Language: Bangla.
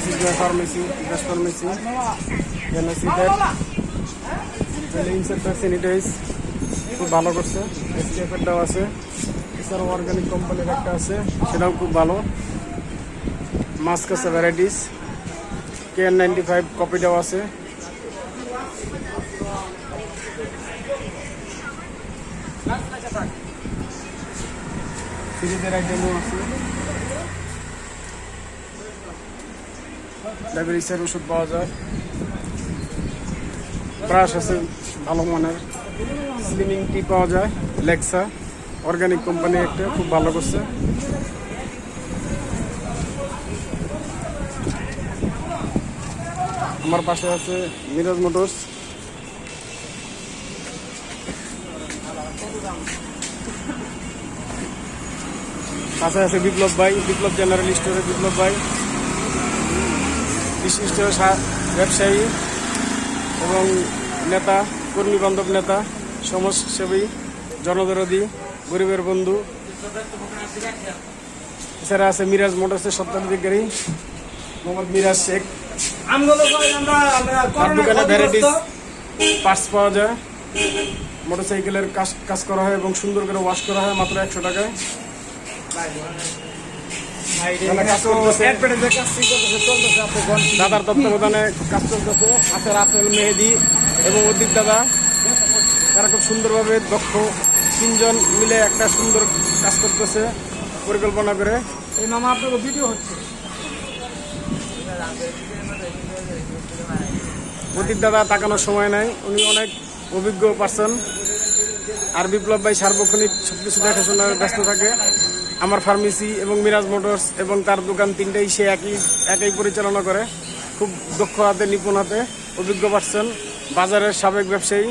This is the pharmacy, best pharmacy. You can see that. The inside the sanitize. খুব ভালো করছে এসকেপেরটাও আছে এছাড়াও অর্গানিক কোম্পানির একটা আছে সেটাও খুব ভালো মাস্ক আছে ভ্যারাইটিস KN95 কপিটাও আছে ফ্রিজের আইটেমও আছে ডায়াবেটিসের ওষুধ পাওয়া যায় ব্রাশ আছে ভালো মানের স্লিমিং টি পাওয়া যায় লেক্সা অর্গানিক কোম্পানি একটা খুব ভালো করছে আমার পাশে আছে মিরাজ মোটরস পাশে আছে বিপ্লব ভাই বিপ্লব জেনারেল স্টোরে বিপ্লব ভাই বিশিষ্ট ব্যবসায়ী এবং নেতা কর্মী বান্ধব নেতা সমাজসেবী জনদরদি গরিবের বন্ধু এছাড়া আছে মিরাজ মোটরসের স্বত্বাধিকারী মোহাম্মদ মিরাজ শেখ দোকানে ভ্যারাইটিস পার্টস পাওয়া যায় মোটরসাইকেলের কাজ করা হয় এবং সুন্দর করে ওয়াশ করা হয় মাত্র 100 টাকায় দাদার তত্ত্বাবধানে কাজ চলতেছে আছে রাসেল মেহেদি এবং অদিত দাদা তারা খুব সুন্দরভাবে দক্ষ 3 জন মিলে একটা সুন্দর কাজ করতেছে পরিকল্পনা করে এই মামা আপনার ভিডিও হচ্ছে অদিত দাদা তাকানোর সময় নাই উনি অনেক অভিজ্ঞ পার্সন আর বিপ্লব ভাই সার্বক্ষণিক সবকিছু দেখাশোনায় ব্যস্ত থাকে আমার ফার্মেসি এবং মিরাজ মোটরস এবং তার দোকান তিনটাই সে একই পরিচালনা করে খুব দক্ষ হাতে নিপুণ হাতে অভিজ্ঞ পার্সন বাজারের সাবেক ব্যবসায়ী